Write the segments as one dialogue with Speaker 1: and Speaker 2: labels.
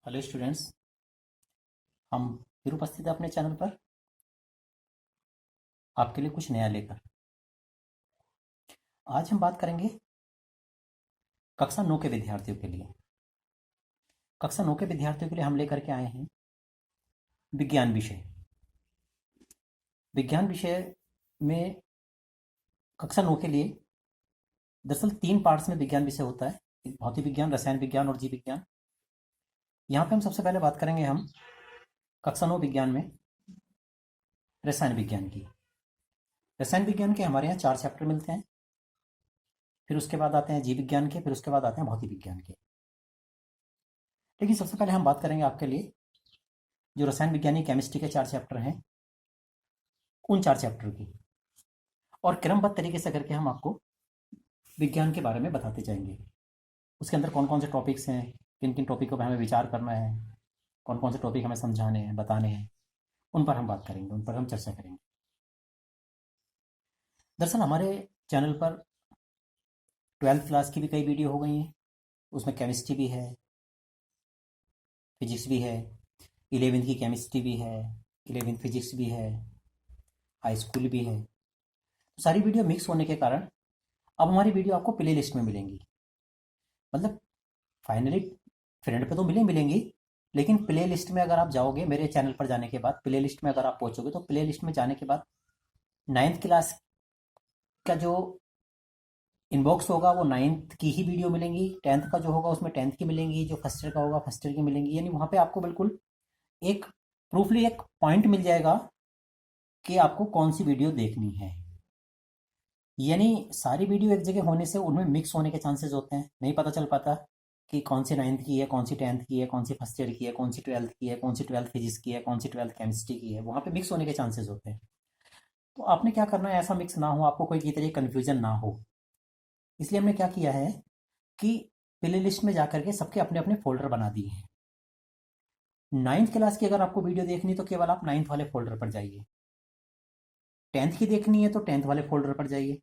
Speaker 1: Hello students. हम फिर उपस्थित हैं अपने चैनल पर आपके लिए कुछ नया लेकर। आज हम बात करेंगे कक्षा 9 के विद्यार्थियों के लिए। कक्षा 9 के विद्यार्थियों के लिए हम लेकर के आए हैं विज्ञान विषय। विज्ञान विषय में कक्षा 9 के लिए दरअसल 3 पार्ट्स में विज्ञान विषय होता है, एक भौतिक विज्ञान, रसायन विज्ञान और जीव विज्ञान। यहाँ पे हम सबसे पहले बात करेंगे हम कक्षा 9 विज्ञान में रसायन विज्ञान की। रसायन विज्ञान के हमारे यहाँ 4 चैप्टर मिलते हैं, फिर उसके बाद आते हैं जीव विज्ञान के, फिर उसके बाद आते हैं भौतिक विज्ञान के। लेकिन सबसे पहले हम बात करेंगे आपके लिए जो रसायन विज्ञानी केमिस्ट्री के 4 चैप्टर हैं, उन 4 चैप्टर की, और क्रमबद्ध तरीके से करके हम आपको विज्ञान के बारे में बताते जाएंगे। उसके अंदर कौन कौन से टॉपिक्स हैं, किन किन टॉपिकों पर हमें विचार करना है, कौन कौन से टॉपिक हमें समझाने हैं, बताने हैं, उन पर हम बात करेंगे, उन पर हम चर्चा करेंगे। दरअसल हमारे चैनल पर 12th क्लास की भी कई वीडियो हो गई हैं, उसमें केमिस्ट्री भी है, फिजिक्स भी है, 11th की केमिस्ट्री भी है, 11th फिजिक्स भी है, हाई स्कूल भी है। तो सारी वीडियो मिक्स होने के कारण अब हमारी वीडियो आपको प्ले लिस्ट में मिलेंगी। मतलब फाइनली फ्रेंड पे तो मिलेंगी, लेकिन प्ले लिस्ट में अगर आप जाओगे मेरे चैनल पर जाने के बाद, प्ले लिस्ट में अगर आप पहुंचोगे तो प्ले लिस्ट में जाने के बाद 9th क्लास का जो इनबॉक्स होगा वो 9th की ही वीडियो मिलेंगी, 10th का जो होगा उसमें 10th की मिलेंगी, जो फर्स्ट ईयर का होगा फर्स्ट ईयर की मिलेंगी। यानी वहाँ पे आपको बिल्कुल एक प्रूफली एक पॉइंट मिल जाएगा कि आपको कौन सी वीडियो देखनी है। यानी सारी वीडियो एक जगह होने से उनमें मिक्स होने के चांसेस होते हैं, नहीं पता चल पाता कि कौन सी 9th की है, कौन सी 10th की है, कौन सी फर्स्ट ईयर की है, कौन सी 12th की है, कौन सी 12th फिजिक्स की है, कौन सी 12th केमिस्ट्री की है। वहाँ पे मिक्स होने के चांसेस होते हैं। तो आपने क्या करना है, ऐसा मिक्स ना हो, आपको कोई की तरह कन्फ्यूजन ना हो, इसलिए हमने क्या किया है कि प्ले लिस्ट में जाकर के सबके अपने अपने फोल्डर बना दिए हैं। 9th क्लास की अगर आपको वीडियो देखनी तो केवल आप 9th वाले फोल्डर पर जाइए, 10th की देखनी है तो 10th वाले फोल्डर पर जाइए,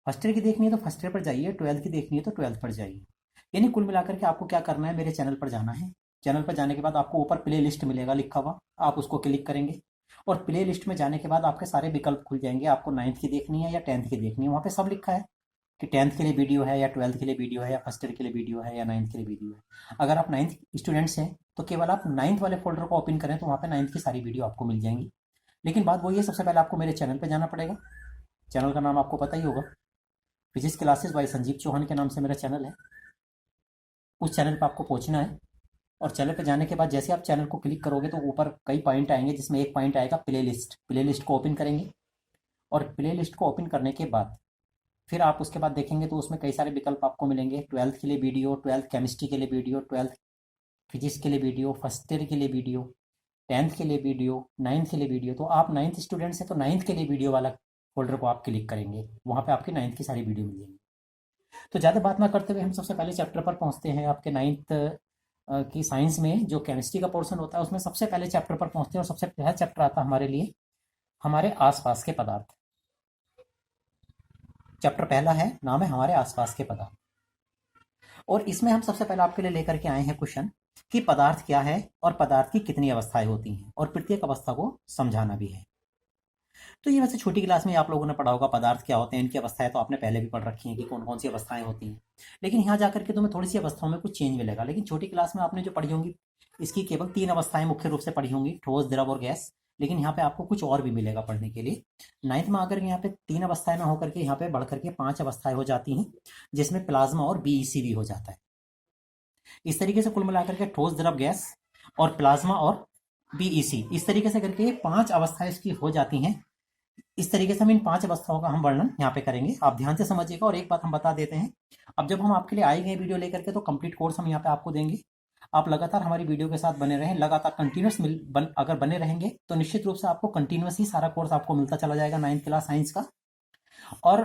Speaker 1: फर्स्ट ईयर की देखनी है तो फर्स्ट ईयर पर जाइए, 12th की देखनी है तो 12th पर जाइए। यानी कुल मिलाकर के आपको क्या करना है, मेरे चैनल पर जाना है। चैनल पर जाने के बाद आपको ऊपर प्ले लिस्ट मिलेगा लिखा हुआ, आप उसको क्लिक करेंगे और प्ले लिस्ट में जाने के बाद आपके सारे विकल्प खुल जाएंगे। आपको 9th की देखनी है या 10th की देखनी है, वहाँ पे सब लिखा है कि 10th के लिए वीडियो है या 12th के लिए वीडियो है या फर्स्ट ईयर के लिए वीडियो है या 9th के लिए वीडियो है। अगर आप 9th स्टूडेंट्स हैं तो केवल आप 9th वाले फोल्डर को ओपन करें तो वहाँ पे 9th की सारी वीडियो आपको मिल जाएंगी। लेकिन बात वही है, सबसे पहले आपको मेरे चैनल पर जाना पड़ेगा। चैनल का नाम आपको पता ही होगा, physics classes by Sanjeev Chauhan के नाम से मेरा चैनल है। उस चैनल पर आपको पहुंचना है और चैनल पर जाने के बाद जैसे आप चैनल को क्लिक करोगे तो ऊपर कई पॉइंट आएंगे, जिसमें एक पॉइंट आएगा प्ले लिस्ट। प्ले लिस्ट को ओपन करेंगे और प्ले लिस्ट को ओपन करने के बाद फिर आप उसके बाद देखेंगे तो उसमें कई सारे विकल्प आपको मिलेंगे। 12th के लिए वीडियो, 12th केमिस्ट्री के लिए वीडियो, 12th फिजिक्स के लिए वीडियो, फर्स्ट ईयर के लिए वीडियो, 10th के लिए वीडियो, 9th के लिए वीडियो। तो आप 9th स्टूडेंट्स हैं तो 9th के लिए वीडियो वाला फोल्डर को आप क्लिक करेंगे, वहाँ पे आपकी 9th की सारी वीडियो मिल जाएंगी। तो ज़्यादा बात ना करते हुए हम सबसे पहले चैप्टर पर पहुँचते हैं। आपके 9th की साइंस में जो केमिस्ट्री का पोर्शन होता है उसमें सबसे पहले चैप्टर पर पहुँचते हैं और सबसे पहला चैप्टर आता है हमारे लिए हमारे आसपास के पदार्थ। चैप्टर पहला है, नाम है हमारे आसपास के पदार्थ, और इसमें हम सबसे पहले आपके लिए लेकर के आए हैं क्वेश्चन कि पदार्थ क्या है और पदार्थ की कितनी अवस्थाएं होती हैं और प्रत्येक अवस्था को समझाना भी है। तो ये वैसे छोटी क्लास में आप लोगों ने पढ़ा होगा पदार्थ क्या होते हैं, इनकी अवस्थाएं तो आपने पहले भी पढ़ रखी हैं कि कौन कौन सी अवस्थाएं होती हैं। लेकिन यहाँ जाकर के तुम्हें थोड़ी सी अवस्थाओं में कुछ चेंज मिलेगा। लेकिन छोटी क्लास में आपने जो पढ़ी होंगी इसकी केवल 3 अवस्थाएं मुख्य रूप से पढ़ी होंगी, ठोस, द्रव और गैस। लेकिन यहाँ पे आपको कुछ और भी मिलेगा पढ़ने के लिए। 9th में आकर के यहाँ पे 3 अवस्थाएं ना होकर के यहाँ पे बढ़ करके 5 अवस्थाएं हो जाती हैं, जिसमें प्लाज्मा और बीईसी भी हो जाता है। इस तरीके से कुल मिलाकर के ठोस, द्रव, गैस और प्लाज्मा और बीईसी, इस तरीके से करके 5 अवस्थाएं इसकी हो जाती हैं। इस तरीके से हम इन 5 अवस्थाओं का हम वर्णन यहाँ पे करेंगे, आप ध्यान से समझिएगा। और एक बात हम बता देते हैं, अब जब हम आपके लिए आएंगे वीडियो लेकर के तो कंप्लीट कोर्स हम यहाँ पे आपको देंगे। आप लगातार हमारी वीडियो के साथ बने रहें, लगातार कंटिन्यूस अगर बने रहेंगे तो निश्चित रूप से आपको कंटिन्यूस ही सारा कोर्स आपको मिलता चला जाएगा 9th क्लास साइंस का। और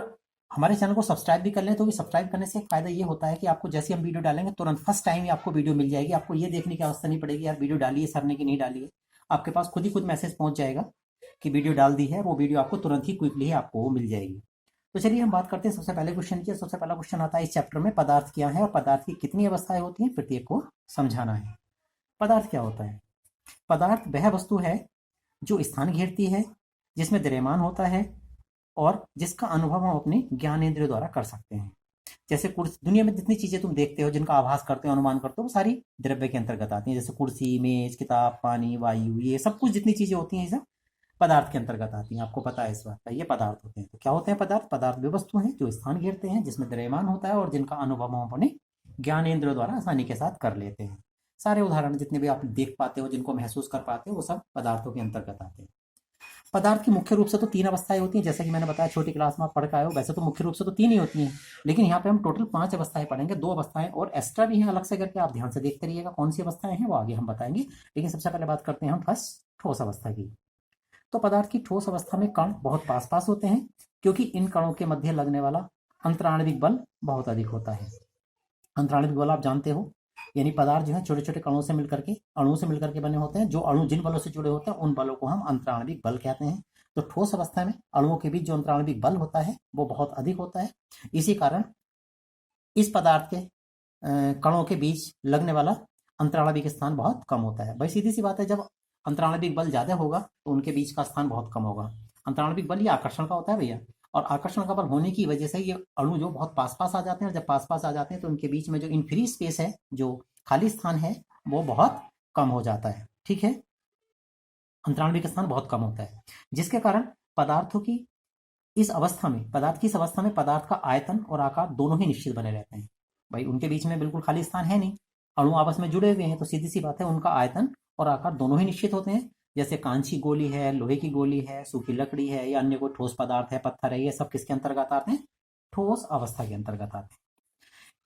Speaker 1: हमारे चैनल को सब्सक्राइब भी कर लें, तो भी सब्सक्राइब करने से एक फायदा ये होता है कि आपको जैसे हम वीडियो डालेंगे तुरंत फर्स्ट टाइम ही आपको वीडियो मिल जाएगी। आपको ये देखने की आवश्यकता नहीं पड़ेगी यार वीडियो डाली है सर ने कि नहीं डाली है, आपके पास खुद ही खुद मैसेज पहुंच जाएगा कि वीडियो डाल दी है, वो वीडियो आपको तुरंत ही क्विकली ही आपको वो मिल जाएगी। तो चलिए हम बात करते हैं सबसे पहले क्वेश्चन की। सबसे पहला क्वेश्चन आता है इस चैप्टर में, पदार्थ क्या है और पदार्थ की कितनी अवस्थाएं होती हैं, प्रत्येक को समझाना है। पदार्थ क्या होता है? पदार्थ वह वस्तु है जो स्थान घेरती है, जिसमें द्रव्यमान होता है और जिसका अनुभव हम अपने ज्ञानेंद्रियों द्वारा कर सकते हैं। जैसे कुर्सी, दुनिया में जितनी चीजें तुम देखते हो, जिनका आभास करते हो, अनुमान करते हो, वो सारी द्रव्य के अंतर्गत आती हैं। जैसे कुर्सी, मेज, किताब, पानी, वायु, ये सब कुछ जितनी चीजें होती हैं, ये सब पदार्थ के अंतर्गत आती हैं। आपको पता है इस बात का, ये पदार्थ होते हैं। तो क्या होते हैं पदार्थ? पदार्थ वे वस्तु हैं जो स्थान घेरते हैं, जिसमें द्रव्यमान होता है और जिनका अनुभव हम अपने ज्ञानेंद्रियों द्वारा आसानी के साथ कर लेते हैं। सारे उदाहरण जितने भी आप देख पाते हो, जिनको महसूस कर पाते हो, वो सब पदार्थों के अंतर्गत आते हैं। पदार्थ की मुख्य रूप से तो 3 अवस्थाएं होती हैं, जैसे कि मैंने बताया छोटी क्लास में आप पढ़ के आए हो। वैसे तो मुख्य रूप से तो 3 ही होती हैं, लेकिन यहाँ पे हम टोटल 5 अवस्थाएं पढ़ेंगे। 2 अवस्थाएं और एक्स्ट्रा भी हैं अलग से करके, आप ध्यान से देखते रहिएगा कौन सी अवस्थाएं हैं, वो आगे हम बताएंगे। लेकिन सबसे पहले बात करते हैं हम फर्स्ट ठोस अवस्था की। तो पदार्थ की ठोस अवस्था में कण बहुत पास पास होते हैं, क्योंकि इन कणों के मध्य लगने वाला अंतराणविक बल बहुत अधिक होता है। अंतराणविक बल आप जानते हो, यानी पदार्थ जो है छोटे छोटे कणों से मिलकर के, अणुओं से मिलकर के बने होते हैं। जो अणु जिन बलों से जुड़े होते हैं, उन बलों को हम अंतराणविक बल कहते हैं। तो ठोस अवस्था में अणुओं के बीच जो अंतराणविक बल होता है, वो बहुत अधिक होता है। इसी कारण इस पदार्थ के कणों के बीच लगने वाला अंतराणविक स्थान बहुत कम होता है। भाई सीधी सी बात है, जब अंतराणविक बल ज्यादा होगा तो उनके बीच का स्थान बहुत कम होगा। अंतराणविक बल ये आकर्षण का होता है भैया, और आकर्षण का बल होने की वजह से ये अणु जो बहुत पास पास आ जाते हैं, और जब पास पास आ जाते हैं तो उनके बीच में जो इन फ्री स्पेस है, जो खाली स्थान है, वो बहुत कम हो जाता है। ठीक है, अंतराणविक स्थान बहुत कम होता है, जिसके कारण पदार्थों की इस अवस्था में, पदार्थ की इस अवस्था में पदार्थ का आयतन और आकार दोनों ही निश्चित बने रहते हैं। भाई उनके बीच में बिल्कुल खाली स्थान है नहीं, अणु आपस में जुड़े हुए हैं, तो सीधी सी बात है उनका आयतन और आकार दोनों ही निश्चित होते हैं। जैसे कांच की गोली है, लोहे की गोली है, सूखी लकड़ी है, या अन्य कोई ठोस पदार्थ है, पत्थर है, ये सब किसके अंतर्गत आते हैं? ठोस अवस्था के अंतर्गत आते हैं।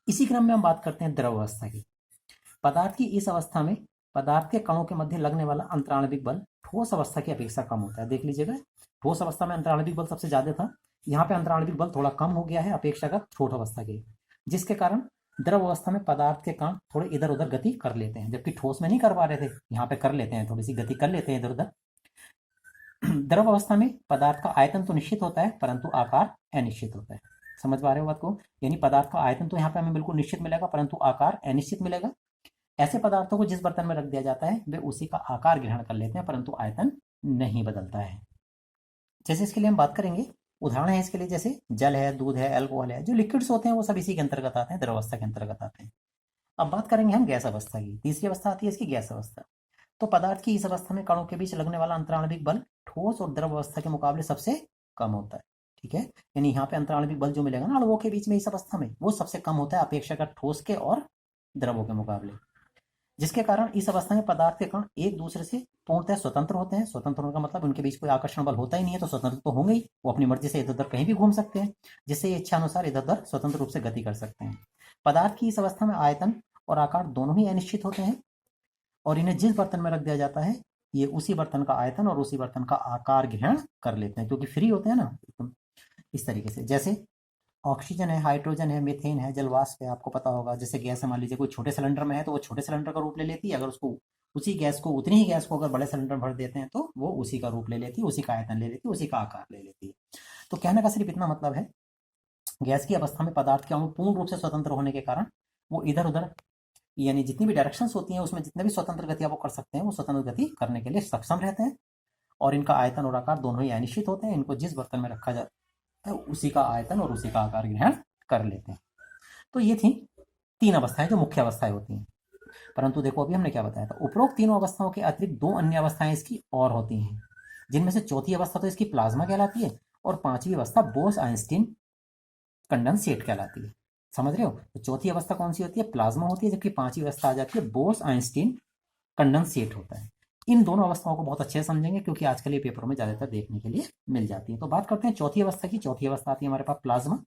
Speaker 1: इसी क्रम में हम बात करते हैं द्रव अवस्था की। पदार्थ की इस अवस्था में पदार्थ के कणों के मध्य लगने वाला अंतराणविक बल ठोस अवस्था की अपेक्षा कम होता है। देख लीजिएगा, ठोस अवस्था में अंतराणविक बल सबसे ज्यादा था, यहाँ पे अंतराणविक बल थोड़ा कम हो गया है अपेक्षाकृत ठोस अवस्था के, जिसके कारण द्रव अवस्था में पदार्थ के कण थोड़े इधर उधर गति कर लेते हैं, जबकि ठोस में नहीं कर पा रहे थे, यहाँ पे कर लेते हैं, थोड़ी सी गति कर लेते हैं इधर उधर। द्रव अवस्था में पदार्थ का आयतन तो निश्चित होता है, परंतु आकार अनिश्चित होता है। समझ पा रहे हो बात को? यानी पदार्थ का आयतन तो यहाँ पे हमें बिल्कुल निश्चित मिलेगा, परंतु आकार अनिश्चित मिलेगा। ऐसे पदार्थों को जिस बर्तन में रख दिया जाता है, वे उसी का आकार ग्रहण कर लेते हैं, परंतु आयतन नहीं बदलता है। जैसे इसके लिए हम बात करेंगे, उदाहरण है इसके लिए, जैसे जल है, दूध है, अल्कोहल है, जो लिक्विड्स होते हैं वो सब इसी के अंतर्गत आते हैं, द्रवावस्था के अंतर्गत आते हैं। अब बात करेंगे हम गैस अवस्था की। तीसरी अवस्था आती है इसकी गैस अवस्था। तो पदार्थ की इस अवस्था में कणों के बीच लगने वाला अंतराणविक बल ठोस और द्रव अवस्था के मुकाबले सबसे कम होता है। ठीक है, यानी यहाँ पे अंतराणविक बल जो मिलेगा ना अणुओं के बीच में इस अवस्था में, वो सबसे कम होता है अपेक्षाकृत ठोस के और द्रवों के मुकाबले, जिसके कारण इस अवस्था में पदार्थ के कण एक दूसरे से पूर्णतः स्वतंत्र होते हैं। स्वतंत्र होने का मतलब उनके बीच कोई आकर्षण बल होता ही नहीं है, तो स्वतंत्र तो होंगे ही, वो अपनी मर्जी से इधर उधर कहीं भी घूम सकते हैं, जिससे ये इच्छा अनुसार इधर उधर स्वतंत्र रूप से गति कर सकते हैं। पदार्थ की इस अवस्था में आयतन और आकार दोनों ही अनिश्चित होते हैं, और इन्हें जिस बर्तन में रख दिया जाता है, ये उसी बर्तन का आयतन और उसी बर्तन का आकार ग्रहण कर लेते हैं, क्योंकि फ्री होते हैं ना एकदम इस तरीके से। जैसे ऑक्सीजन है, हाइड्रोजन है, मीथेन है, जलवाष्प है, आपको पता होगा। जैसे गैस है, मान लीजिए कोई छोटे सिलेंडर में है तो वो छोटे सिलेंडर का रूप ले लेती है, अगर उसको उसी गैस को, उतनी ही गैस को अगर बड़े सिलेंडर भर देते हैं तो वो उसी का रूप ले लेती है, उसी का आयतन ले लेती है, उसी का आकार ले लेती है। तो कहने का सिर्फ इतना मतलब है, गैस की अवस्था में पदार्थ के अणु पूर्ण रूप से स्वतंत्र होने के कारण वो इधर उधर, यानी जितनी भी डायरेक्शंस होती हैं उसमें जितने भी स्वतंत्र गतियां वो कर सकते हैं, वो स्वतंत्र गति करने के लिए सक्षम रहते हैं, और इनका आयतन और आकार दोनों ही अनिश्चित होते हैं। इनको जिस बर्तन में रखा जाता है उसी का आयतन और उसी का आकार ग्रहण कर लेते हैं। तो ये थी 3 अवस्थाएं जो मुख्य अवस्थाएं होती हैं। परंतु देखो अभी हमने क्या बताया था, उपरोक्त तीनों अवस्थाओं के अतिरिक्त 2 अन्य अवस्थाएं इसकी और होती हैं, जिनमें से चौथी अवस्था तो इसकी प्लाज्मा कहलाती है, और 5वीं अवस्था बोस आइंस्टीन कंडेंसेट कहलाती है। समझ रहे हो? तो चौथी अवस्था कौन सी होती है? प्लाज्मा होती है, जबकि 5वीं अवस्था आ जाती है बोस आइंस्टीन कंडेंसेट होता है। इन दोनों अवस्थाओं को बहुत अच्छे से समझेंगे, क्योंकि आजकल ये पेपरों में ज्यादातर देखने के लिए मिल जाती है। तो बात करते हैं चौथी अवस्था की। चौथी अवस्था आती है हमारे पास प्लाज्मा।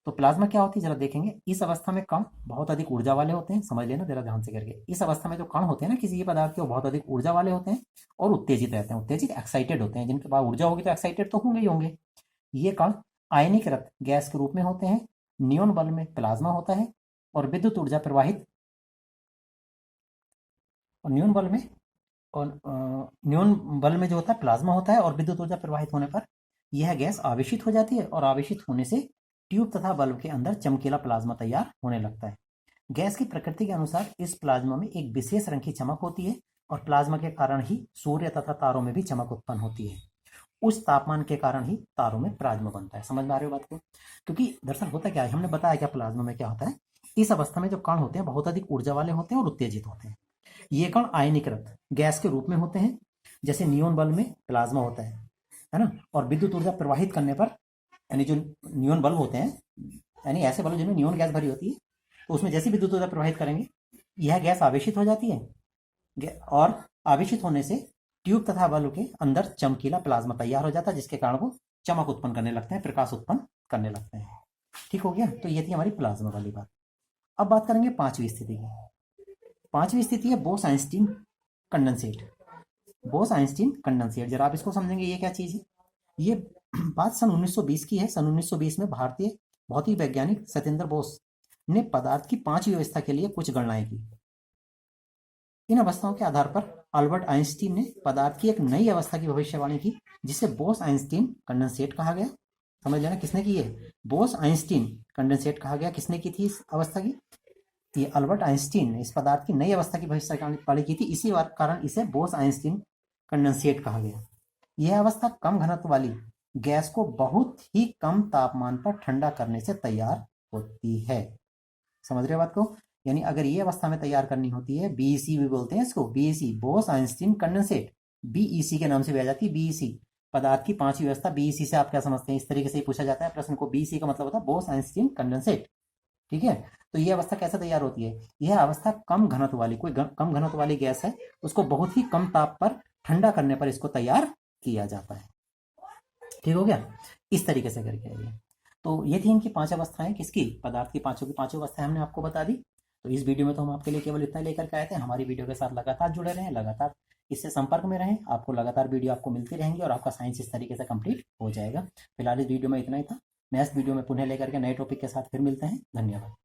Speaker 1: तो प्लाज्मा क्या होती है जरा देखेंगे। इस अवस्था में कण बहुत अधिक ऊर्जा वाले होते हैं, समझ लेना जरा ध्यान से करके। इस अवस्था में जो कण होते हैं ना किसी भी पदार्थ के, वो बहुत अधिक ऊर्जा वाले होते हैं और उत्तेजित रहते हैं। उत्तेजित एक्साइटेड होते हैं, जिनके पास ऊर्जा होगी तो एक्साइटेड तो होंगे ही होंगे। ये कण आयनीकृत गैस के रूप में होते हैं, नियोन बल में प्लाज्मा होता है, और विद्युत ऊर्जा प्रवाहित, और नियोन बल में, और नियोन बल में जो होता है प्लाज्मा होता है, और विद्युत ऊर्जा प्रवाहित होने पर यह गैस आवेशित हो जाती है और आवेशित होने से ट्यूब तथा बल्ब के अंदर चमकीला प्लाज्मा तैयार होने लगता है। गैस की प्रकृति के अनुसार इस प्लाज्मा में एक विशेष रंग की चमक होती है और प्लाज्मा के कारण ही सूर्य तथा तारों में भी चमक उत्पन्न होती है। उस तापमान के कारण ही तारों में प्लाज्मा बनता है। समझ में आ रही हो बात को? क्योंकि दरअसल होता क्या है, हमने बताया क्या प्लाज्मा में क्या होता है। इस अवस्था में जो कण होते हैं बहुत अधिक ऊर्जा वाले होते हैं और उत्तेजित होते हैं। ये कण आयनीकृत गैस के रूप में होते हैं, जैसे नियोन बल्ब में प्लाज्मा होता है ना। और विद्युत ऊर्जा प्रवाहित करने पर, यानी जो नियोन बल्ब होते हैं, यानी ऐसे बल्ब जिनमें नियोन गैस भरी होती है, तो उसमें जैसी विद्युत ऊर्जा प्रवाहित करेंगे यह गैस आवेशित हो जाती है और आवेशित होने से ट्यूब तथा बल्ब के अंदर चमकीला प्लाज्मा तैयार हो जाता है, जिसके कारण वो चमक उत्पन्न करने लगते हैं, प्रकाश उत्पन्न करने लगते हैं। ठीक हो गया? तो ये थी हमारी प्लाज्मा वाली बात। अब बात करेंगे पांचवी स्थिति की। पांचवी स्थिति है Bose Einstein condensate. Bose Einstein condensate, जरा आप इसको समझेंगे ये क्या चीज है। ये बात सन 1920 की है। सन 1920 में भारतीय भौतिक वैज्ञानिक सत्येंद्र बोस ने पदार्थ की पांच व्यवस्था के लिए कुछ गणनाएं की। इन अवस्थाओं के आधार पर अल्बर्ट आइंस्टीन ने पदार्थ की एक नई अवस्था की भविष्यवाणी की, जिसे बोस आइंस्टीन कंडेंसेट कहा गया। समझ लेना किसने की है, बोस आइंस्टीन कंडेंसेट कहा गया। किसने की थी इस अवस्था की? ये अल्बर्ट आइंस्टीन ने इस पदार्थ की नई अवस्था की भविष्यवाणी की थी, इसी कारण इसे बोस आइंस्टीन कंडेंसेट कहा गया। यह अवस्था कम घनत्व वाली गैस को बहुत ही कम तापमान पर ठंडा करने से तैयार होती है। समझ रहे हो बात को? यानी अगर ये अवस्था में तैयार करनी होती है, बीईसी भी बोलते हैं इसको, BEC Bose Einstein condensate, BEC के नाम से भी आ जाती है बीईसी। पदार्थ की पांचवी व्यवस्था बीईसी से आप क्या समझते हैं? इस तरीके से पूछा जाता है प्रश्न को। बीईसी का मतलब होता है बोस आइंस्टीन कंडेंसेट। ठीक है, तो ये अवस्था कैसे तैयार होती है? यह अवस्था कम घनत्व वाली, कोई कम घनत्व वाली गैस है, उसको बहुत ही कम ताप पर ठंडा करने पर इसको तैयार किया जाता है। ठीक हो गया? इस तरीके से करके आइए। तो ये थी इनकी पांच अवस्थाएं, किसकी? पदार्थ की पांचों की पांचों अवस्थाएं हमने आपको बता दी। तो इस वीडियो में तो हम आपके लिए केवल इतना लेकर के आए थे। हमारी वीडियो के साथ लगातार जुड़े रहें, लगातार इससे संपर्क में रहें। आपको लगातार वीडियो आपको मिलती रहेंगी और आपका साइंस इस तरीके से कंप्लीट हो जाएगा। फिलहाल इस वीडियो में इतना ही था। नेक्स्ट वीडियो में पुनः लेकर के नए टॉपिक के साथ फिर मिलते हैं। धन्यवाद।